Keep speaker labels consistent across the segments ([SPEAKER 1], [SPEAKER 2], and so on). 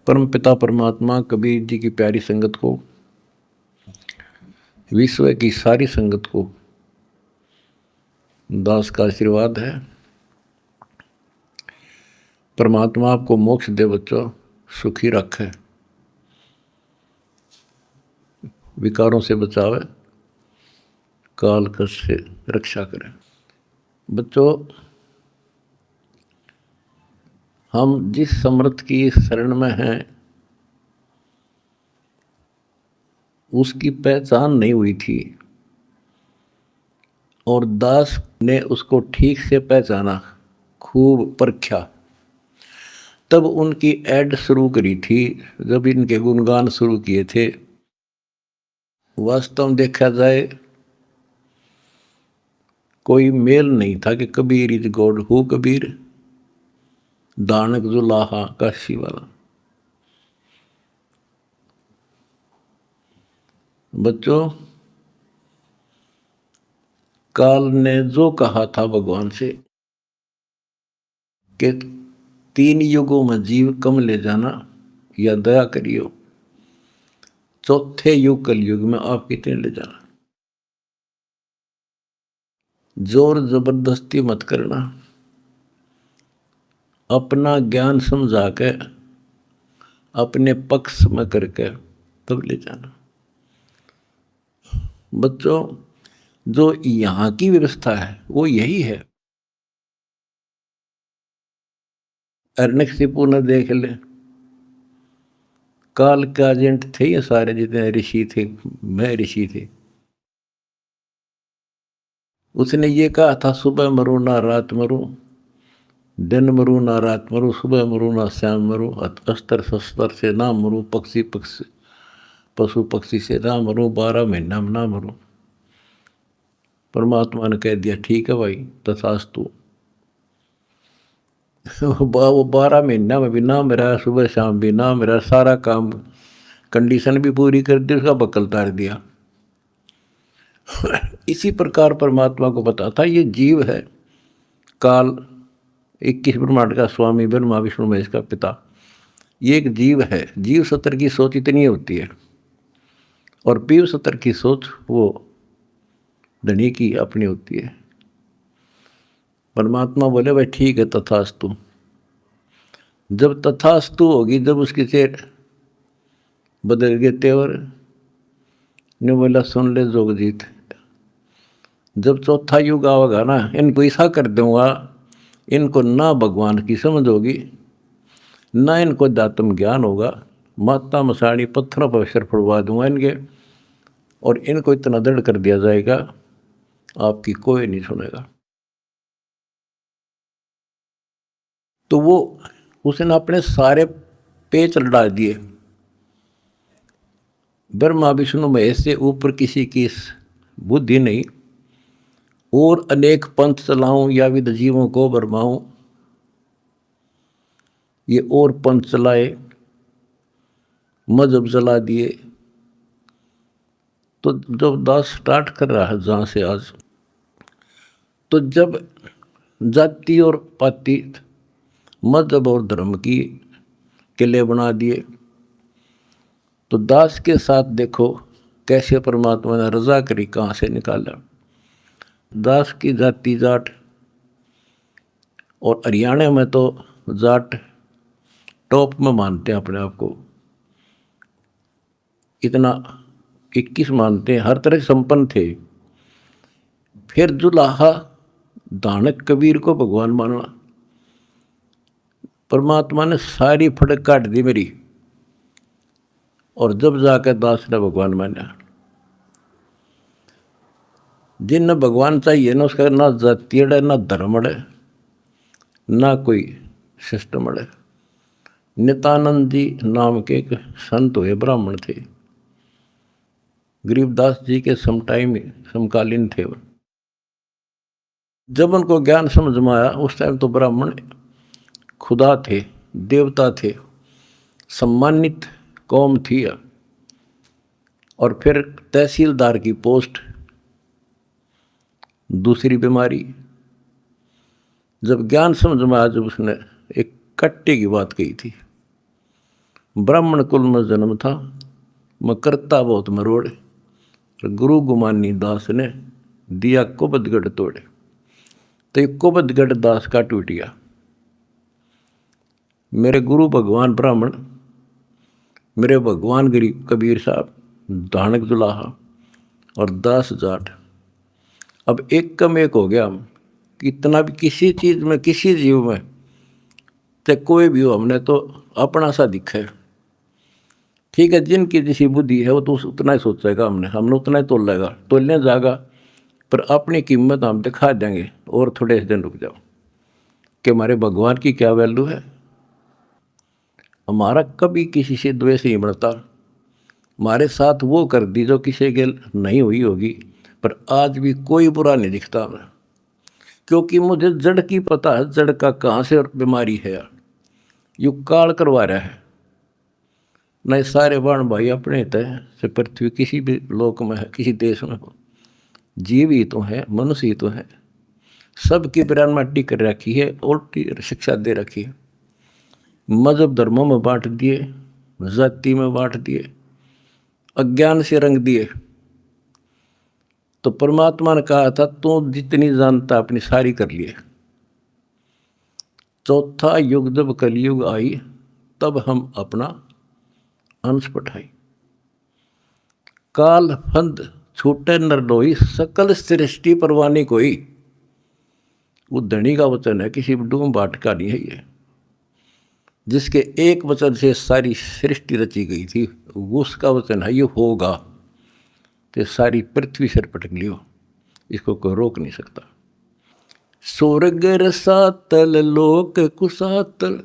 [SPEAKER 1] परम पिता परमात्मा कबीर जी की प्यारी संगत को, विश्व की सारी संगत को दास का आशीर्वाद है। परमात्मा आपको मोक्ष दे बच्चों, सुखी रखे, विकारों से बचावे, काल कष्ट से रक्षा करे। बच्चों, हम जिस समर्थ की शरण में हैं उसकी पहचान नहीं हुई थी और दास ने उसको ठीक से पहचाना, खूब परखा, तब उनकी ऐड शुरू करी थी, जब इनके गुणगान शुरू किए थे। वास्तव में देखा जाए कोई मेल नहीं था कि Kabir is God, who Kabir, दानक जुलाहा काशी वाला। बच्चों, काल ने जो कहा था भगवान से कि 3 युगों में जीव कम ले जाना या दया करियो, चौथे युग कलयुग में आप कितने ले जाना, जोर जबरदस्ती मत करना, अपना ज्ञान समझा के अपने पक्ष में करके तब ले जाना। बच्चों, जो यहाँ की व्यवस्था है वो यही है। अर्णकशिपु ने देख ले, काल के एजेंट थे ये सारे, जितने ऋषि थे, मैं ऋषि थे। उसने ये कहा था, सुबह मरो ना रात मरो, दिन मरो ना रात मरो, सुबह मरो ना शाम मरो, अस्त्र शस्त्र से ना मरो, पशु पक्षी से ना मरो, 12 महीना में ना मरो। परमात्मा ने कह दिया, ठीक है भाई, तथास्तु। वो 12 महीना में भी ना मेरा, सुबह शाम भी ना मेरा, सारा काम कंडीशन भी पूरी कर दी, उसका बक्कल तार दिया। इसी प्रकार परमात्मा को पता था ये जीव है, काल 21 ब्रह्मांड का स्वामी, ब्रह्मा विष्णु महेश का पिता, ये एक जीव है। जीव सत्र की सोच इतनी होती है और पीव सत्र की सोच वो धनी की अपनी होती है। परमात्मा बोले, भाई ठीक है, तथास्तु। जब तथास्तु होगी, जब उसके चेहरे बदल गए तेवर, ने बोला, सुन ले जोगजीत, जब चौथा युग आवेगा ना, इनको ऐसा कर दूंगा, इनको ना भगवान की समझ होगी, ना इनको दातम ज्ञान होगा, माता मसाणी पत्थरों पर सिर फुड़वा दूंगा इनके, और इनको इतना दृढ़ कर दिया जाएगा आपकी कोई नहीं सुनेगा। तो वो उसने अपने सारे पेच लड़ा दिए, ब्रह्मा विष्णु महेश से ऊपर किसी की बुद्धि नहीं, और अनेक पंथ चलाऊं या विद जीवों को भरमाऊं, ये और पंथ चलाए, मजहब चला दिए। तो जब दास स्टार्ट कर रहा है जहाँ से आज, तो जब जाति और पाति, मजहब और धर्म की किले बना दिए, तो दास के साथ देखो कैसे परमात्मा ने रजा करी, कहाँ से निकाला। दास की जाति जाट, और हरियाणा में तो जाट टॉप में मानते हैं अपने आप को, इतना 21 मानते हैं, हर तरह से संपन्न थे। फिर जुलाहा दानक कबीर को भगवान मानना, परमात्मा ने सारी फड़क काट दी मेरी, और जब जाकर दास ने भगवान माना। जिन भगवान चाहिए ना, उसका ना जाति अड़े, ना धर्म अड़े, ना कोई सिस्टम अड़े। नित्यानंद जी नाम के एक संत हुए, ब्राह्मण थे, गरीबदास जी के समकालीन थे। जब उनको ज्ञान समझ में आया, उस टाइम तो ब्राह्मण खुदा थे, देवता थे, सम्मानित कौम थी। और फिर तहसीलदार की पोस्ट, दूसरी बीमारी। जब ज्ञान समझ में आया, जब उसने एक कट्टे की बात कही थी, ब्राह्मण कुल में जन्म था, मैं करता बहुत मरोड़। गुरु गुमानी दास ने दिया कुबदगढ़ तोड़े, तो ये कुबदगढ़ दास का टूट गया। मेरे गुरु भगवान ब्राह्मण, मेरे भगवान गरीब कबीर साहब, धानक दुलाहा और दास जाट, अब एक कम एक हो गया। हम कितना भी किसी चीज़ में, किसी जीव में, चाहे कोई भी हो, हमने तो अपना सा दिखा है। ठीक है, जिनकी जैसी बुद्धि है वो तो उतना ही सोचेगा, हमने उतना ही तोलेगा, तोलने जाएगा, पर अपनी कीमत हम दिखा देंगे। और थोड़े दिन रुक जाओ कि हमारे भगवान की क्या वैल्यू है। हमारा कभी किसी से द्वेष नहीं बढ़ता। हमारे साथ वो कर दी जो किसी के नहीं हुई होगी, पर आज भी कोई बुरा नहीं दिखता हमें, क्योंकि मुझे जड़ की पता है, जड़ का कहाँ से बीमारी है। यू काल करवा रहा है। नहीं सारे बाण भाई अपने तय से पृथ्वी किसी भी लोक में है, किसी देश में हो, जीव ही तो है, मनुष्य ही तो है। सबकी बिरान माटी कर रखी है, उल्टी शिक्षा दे रखी है। मजहब धर्मों में बांट दिए, जाति में बांट दिए, अज्ञान से रंग दिए। तो परमात्मा ने कहा था तू जितनी जानता अपनी सारी कर लिए। चौथा युग जब कलयुग आई, तब हम अपना अंश पठाई। काल फंद छूटे नर लोई, सकल सृष्टि परवानी कोई। वो धनी का वचन है, किसी डूम बाट का नहीं है ये। जिसके एक वचन से सारी सृष्टि रची गई थी, उसका वचन है ये होगा, तो सारी पृथ्वी सिर पटक लियो, इसको कोई रोक नहीं सकता। स्वर्ग रसातल लोक कुसातल,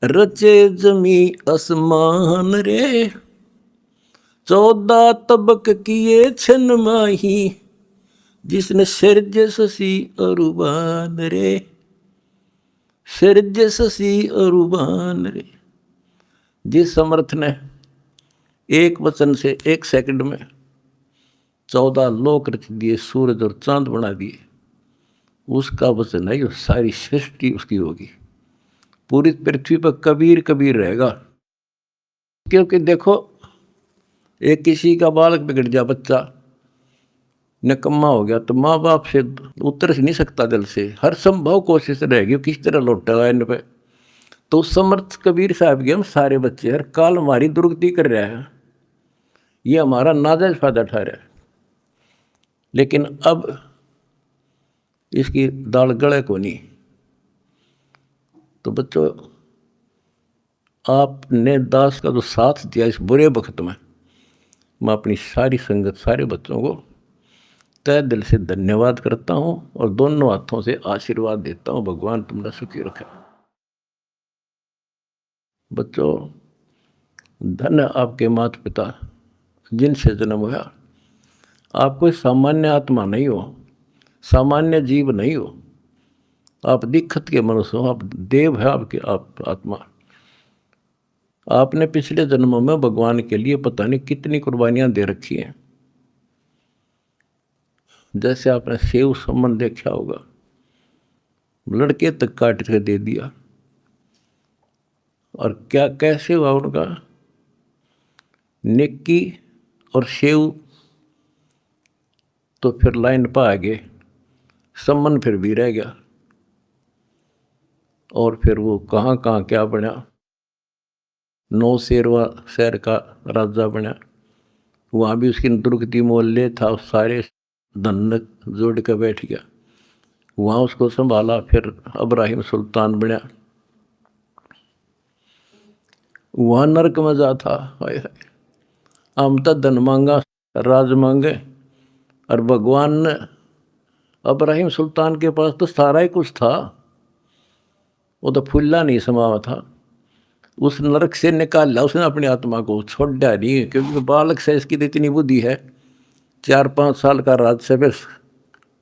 [SPEAKER 1] रचे जमी असमान रे। 14 तबक किए छन माही, जिसने सिरज ससी अरुबान रे। सिरज ससी अरुबान रे। जिस समर्थ ने एक वचन से एक सेकंड में 14 लोक रच दिए, सूरज और चांद बना दिए, उसका वचन है ये सारी सृष्टि उसकी होगी। पूरी पृथ्वी पर कबीर कबीर रहेगा। क्योंकि देखो, एक किसी का बालक बिगड़ गया, बच्चा निकम्मा हो गया, तो माँ बाप से उतर नहीं सकता दिल से, हर संभव कोशिश रहेगी किस तरह लौटेगा इन पे। तो समर्थ कबीर साहब के हम सारे बच्चे हर काल हमारी दुर्गति कर रहे हैं, ये हमारा नाजायज फायदा उठा रहा है। लेकिन अब इसकी दाल गले को नहीं। तो बच्चों, आपने दास का जो साथ दिया इस बुरे वक्त में, मैं अपनी सारी संगत, सारे बच्चों को तय दिल से धन्यवाद करता हूँ और दोनों हाथों से आशीर्वाद देता हूँ, भगवान तुमने सुखी रखे। बच्चों, धन्य आपके माता पिता जिनसे जन्म हुआ। आप कोई सामान्य आत्मा नहीं हो, सामान्य जीव नहीं हो, आप दिक्कत के मनुष्य हो, आप देव है, आपकी आप आत्मा। आपने पिछले जन्मों में भगवान के लिए पता नहीं कितनी कुर्बानियां दे रखी हैं। जैसे आपने सेव सम्मन देखा होगा, लड़के तक काट के दे दिया, और क्या कैसे हुआ उनका, नेकी और सेव तो फिर लाइन पर आ गए, सम्मन फिर भी रह गया। और फिर वो कहाँ कहाँ क्या बना, नौशेरवा शहर का राजा बना, वहाँ भी उसकी दुर्गति मोहल्ले था, सारे धन जोड़ के बैठ गया, वहाँ उसको संभाला। फिर इब्राहिम सुल्तान बना, वहाँ नरक में जा था। हाय हाय, हम तो धन मांगा, राज मांगे, और भगवान ने इब्राहिम सुल्तान के पास तो सारा ही कुछ था, वो तो फुल्ला नहीं समावा था। उस नरक से निकाला उसने अपनी आत्मा को, छोड़ा नहीं, क्योंकि बालक से इसकी इतनी बुद्धि है, 4-5 साल का राज से फिर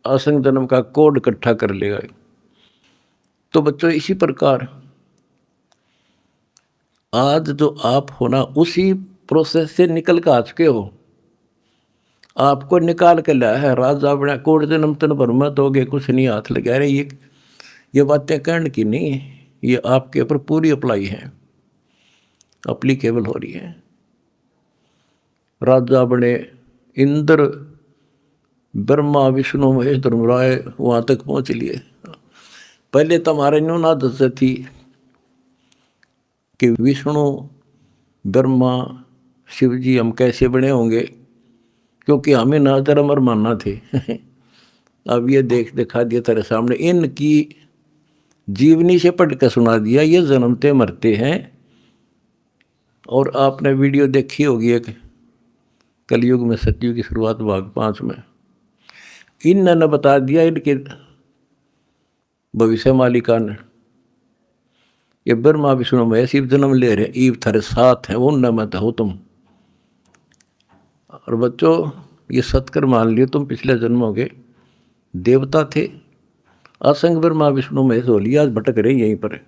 [SPEAKER 1] असंग जन्म का कोड इकट्ठा कर लेगा। तो बच्चों, इसी प्रकार आज जो आप हो ना, उसी प्रोसेस से निकल कर आ चुके हो। आपको निकाल के लाया है राजा बना, कोड जन्म तन भर में दोगे कुछ नहीं, हाथ लगा रहे। ये बातें कहने की नहीं, ये आपके ऊपर पूरी अप्लाई है। अप्लीकेबल हो रही है। राजा बने इंद्र, ब्रह्मा विष्णु महेश धर्मराय वहाँ तक पहुँच लिए। पहले तो हमारे न्यून आदत से थी कि विष्णु ब्रह्मा शिव जी हम कैसे बने होंगे, क्योंकि हमें ना धर्म और मानना थे। अब ये देख दिखा दिया तेरे सामने, इनकी जीवनी से पढ़ कर सुना दिया, ये जन्मते मरते हैं। और आपने वीडियो देखी होगी एक कलयुग में सतयुग की शुरुआत भाग 5 में, इन्होंने बता दिया इनके भविष्य मालिका ने, ये ब्रह्मा विष्णु महेश शिव जन्म ले रहे, ईव थारे साथ है, उन मत हो तुम। और बच्चों ये सत्कर मान लियो, तुम पिछले जन्मों के देवता थे। असंग ब्रह्मा विष्णु महेश हो लिया, आज भटक रहे यहीं पर।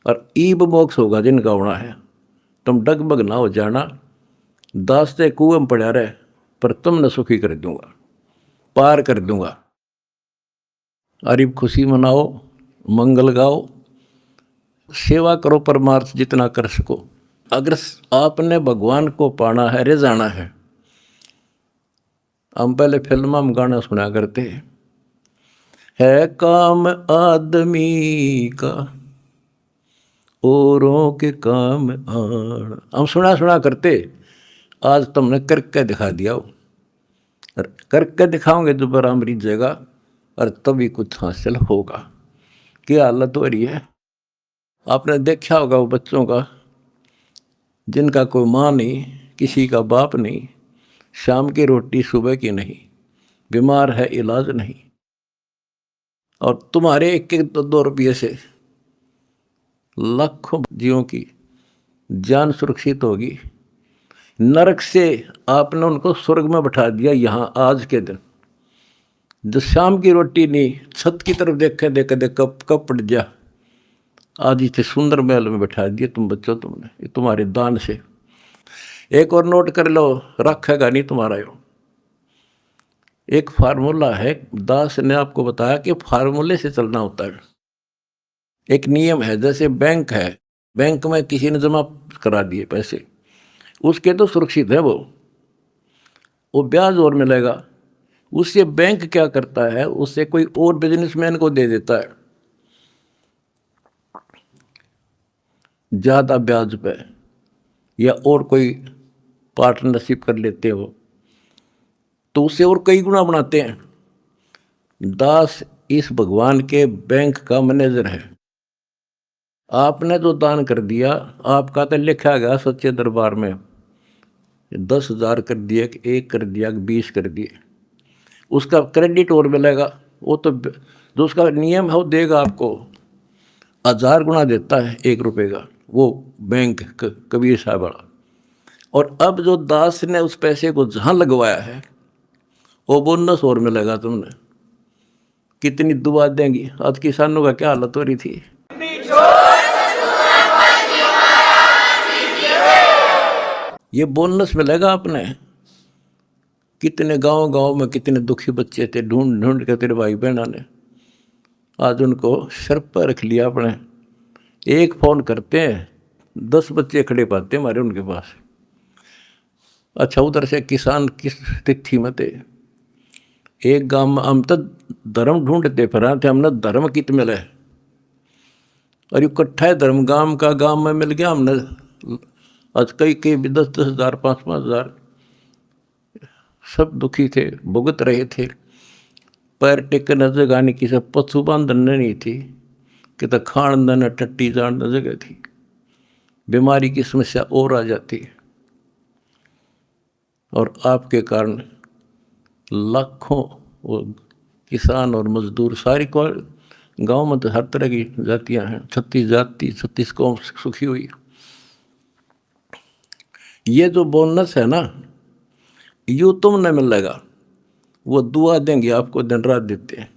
[SPEAKER 1] और ईब मोक्ष होगा जिनका होना है, तुम डगमग ना हो जाना, दास्ते कुएं में पड़ा रहे, पर तुमने सुखी कर दूंगा, पार कर दूंगा। अरिब खुशी मनाओ, मंगल गाओ, सेवा करो, परमार्थ जितना कर सको। अगर आपने भगवान को पाना है, रे जाना हम पहले फिल्म में गाना सुना करते है काम आदमी का औरों के काम आण, हम सुना करते। आज तुमने करके दिखा दिया हो, और करके दिखाओगे दोबारा मरीज जाएगा, और तभी कुछ हासिल होगा। क्या हालत हो रही है, आपने देखा होगा वो बच्चों का जिनका कोई माँ नहीं, किसी का बाप नहीं, शाम की रोटी सुबह की नहीं, बीमार है इलाज नहीं, और तुम्हारे 1-2 रुपये से लाखों जीवों की जान सुरक्षित होगी। नरक से आपने उनको स्वर्ग में बैठा दिया यहाँ आज के दिन। जो शाम की रोटी नहीं, छत की तरफ देखे देख कब पड़ जा, आज इतने सुंदर महल में बैठा दिया तुम बच्चों, तुमने ये तुम्हारे दान से। एक और नोट कर लो, रखेगा नहीं तुम्हारा यो। एक फार्मूला है, दास ने आपको बताया कि फार्मूले से चलना होता है। एक नियम है, जैसे बैंक है, बैंक में किसी ने जमा करा दिए पैसे, उसके तो सुरक्षित है वो ब्याज और मिलेगा। उससे बैंक क्या करता है, उससे कोई और बिजनेसमैन को दे देता है ज़्यादा ब्याज पे, या और कोई पार्टनरशिप कर लेते हो तो उससे और कई गुना बनाते हैं। दास इस भगवान के बैंक का मैनेजर है। आपने जो दान कर दिया, आपका तो लिखा गया सच्चे दरबार में, 10,000 कर दिया कि 1 कर दिया कि 20 कर दिए, उसका क्रेडिट और मिलेगा। वो तो जो उसका नियम है वो देगा आपको, 1000 गुना देता है 1 रुपये का वो बैंक कबीर साहब वाला। और अब जो दास ने उस पैसे को जहाँ लगवाया है वो बोनस और मिलेगा तुमने। कितनी दुआ देंगी। आज किसानों का क्या हालत हो रही थी। ये बोनस मिलेगा आपने। कितने गांव में कितने दुखी बच्चे थे, ढूंढ ढूंढ के तेरे भाई बहना ने आज उनको सर पर रख लिया अपने। एक फ़ोन करते हैं 10 बच्चे खड़े पाते हमारे उनके पास। अच्छा, उधर से किसान किस तिथि में थे। एक गांव में हम तो धर्म ढूंढते फिर थे, हमने धर्म कित मिले, और इकट्ठा है धर्म गांव में मिल गया हमने। आज कई भी 10-10 हज़ार 5-5 हज़ार, सब दुखी थे, भुगत रहे थे। पैर टेकने जगह नहीं, किसी पशु बांधन नहीं थी, कि तो खान न टट्टी जान जगह थी। बीमारी की समस्या और आ जाती, और आपके कारण लाखों वो किसान और मजदूर, सारी को गांव में तो हर तरह की जातियां हैं, 36 जाति 36 कौम सुखी हुई। ये जो बोनस है ना, यूँ तुमने मिलेगा, वो दुआ देंगे आपको, दिन रात देते हैं।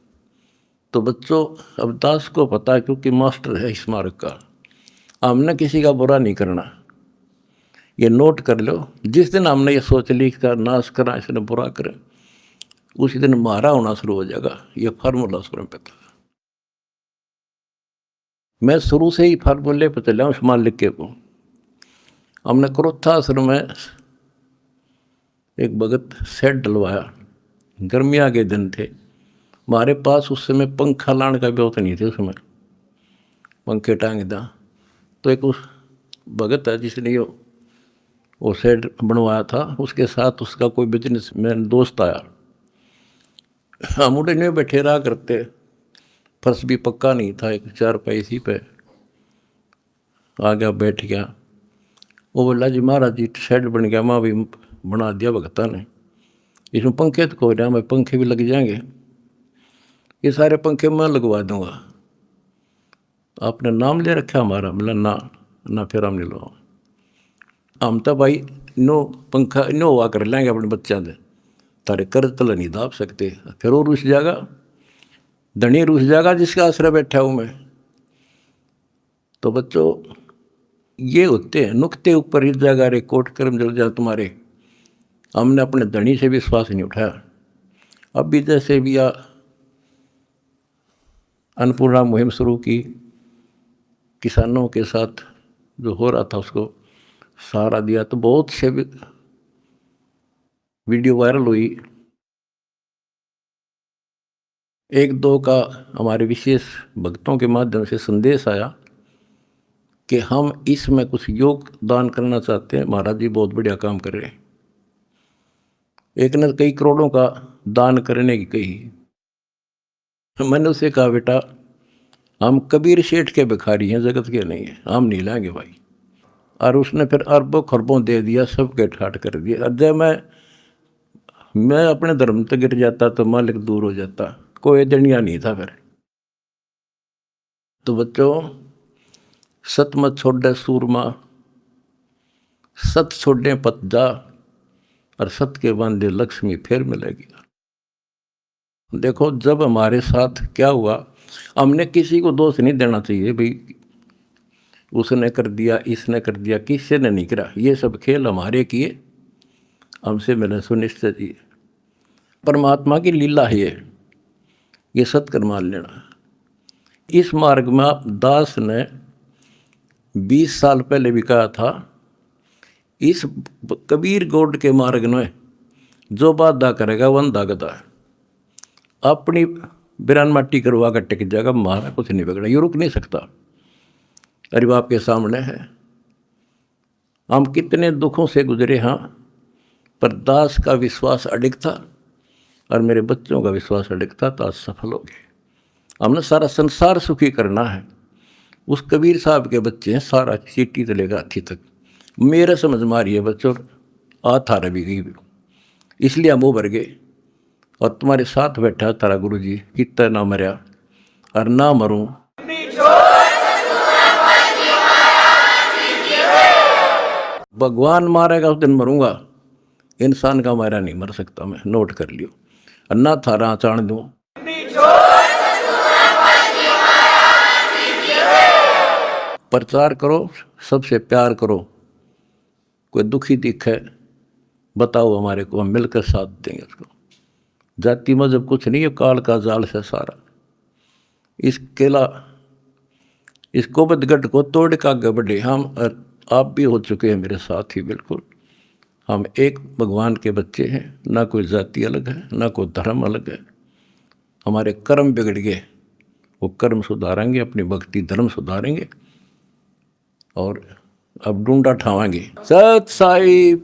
[SPEAKER 1] तो बच्चों, अब दास को पता है, क्योंकि मास्टर है इस मार्ग का, हमने किसी का बुरा नहीं करना। ये नोट कर लो, जिस दिन हमने ये सोच ली का नाश करा, इसने बुरा करे, उसी दिन मारा होना शुरू हो जाएगा। ये फार्मूला शुरू में पता। मैं शुरू से ही फार्मूले पर चला हूँ इस मालिक के को। हमने क्रोथा आश्रम में एक भगत सेट डलवाया, गर्मियाँ के दिन थे, हमारे पास उस समय पंखा लाने का भी नहीं थे, उसमें पंखे टांग दा। तो एक उस भगत है जिसने वो सेट बनवाया था, उसके साथ उसका कोई बिजनेसमैन दोस्त आया। हम उठे नहीं बैठे रहा करते, फर्श भी पक्का नहीं था, एक चारपाई इसी पे आ गया, बैठ गया। वो बोला जी महाराज जी शेड बन गया, माँ भी बना दिया भगता ने, इसमें पंखे तो कोई रहा, मैं पंखे भी लग जाएंगे, ये सारे पंखे मैं लगवा दूंगा, आपने नाम ले रखा हमारा? बोला ना ना, फिर हम नहीं लो, हम तो भाई नो पंखा नो हुआ कर लेंगे अपने बच्चों से, तारे कर्ज तला नहीं दाब सकते। फिर वो रुस जाएगा, धनी रुस जाएगा जिसका आश्रय बैठा हूँ मैं। तो बच्चों ये होते हैं नुक्ते ऊपर इस जगह रे कोट कर्म जल जा तुम्हारे। हमने अपने धनी से विश्वास नहीं उठाया। अब भी जैसे भी अन्नपूर्णा मुहिम शुरू की, किसानों के साथ जो हो रहा था उसको सहारा दिया, तो बहुत से वीडियो वायरल हुई। एक दो का हमारे विशेष भक्तों के माध्यम से संदेश आया कि हम इसमें कुछ योगदान करना चाहते हैं, महाराज जी बहुत बढ़िया काम कर रहे हैं। एक ने कई करोड़ों का दान करने की कही। मैंने उसे कहा बेटा हम कबीर शेठ के भिखारी हैं, जगत के नहीं हैं, हम नहीं लाएंगे भाई। और उसने फिर अरबों खरबों दे दिया, सबके ठाट कर दिया। और जब मैं अपने धर्म तक गिर जाता तो मालिक दूर हो जाता, कोई दनिया नहीं था फिर। तो बच्चों सत मत छोड़े सूरमा, सत छोड़े पत जा, और सत के बांधे लक्ष्मी फिर मिलेगी। देखो जब हमारे साथ क्या हुआ, हमने किसी को दोष नहीं देना चाहिए भाई उसने कर दिया, इसने कर दिया, किसी ने नहीं करा। ये सब खेल हमारे किए, हमसे मैंने सुनिश्चित किए। परमात्मा की लीला है ये सत्कर्म मान लेना। इस मार्ग में दास ने 20 साल पहले भी कहा था, इस कबीर गौड़ के मार्ग में जो बाधा करेगा वंदा गदा है। अपनी बिरान माटी करवा कर टिक जाएगा, मारा कुछ नहीं बिगड़ा, ये रुक नहीं सकता। अरे बाप के सामने है, हम कितने दुखों से गुजरे हाँ, पर दास का विश्वास अडिग था और मेरे बच्चों का विश्वास अडिग था, तो आज सफल हो गए। हमने सारा संसार सुखी करना है। उस कबीर साहब के बच्चे हैं, सारा चीटी से लेकर हाथी तक मेरे समझ मारी है बच्चों, आ थारा भी गई, इसलिए हम उभर गए। और तुम्हारे साथ बैठा तारा गुरु जी, कितना ना मरया और ना मरूं। भगवान मारेगा उस दिन मरूंगा, इंसान का मारा नहीं मर सकता मैं, नोट कर लियो। और ना थारा चाण दूं, प्रचार करो, सबसे प्यार करो। कोई दुखी दिखे बताओ हमारे को, हम मिलकर साथ देंगे उसको। जाति मजहब कुछ नहीं है, काल का जाल से सारा। इस केला इस कोबतगढ़ को तोड़ का आगे बढ़े हम, और आप भी हो चुके हैं मेरे साथ ही बिल्कुल। हम एक भगवान के बच्चे हैं, ना कोई जाति अलग है, ना कोई धर्म अलग है। हमारे कर्म बिगड़ गए, वो कर्म सुधारेंगे, अपनी भक्ति धर्म सुधारेंगे और अब ढूंढा ठावाएंगे। सत साहिब।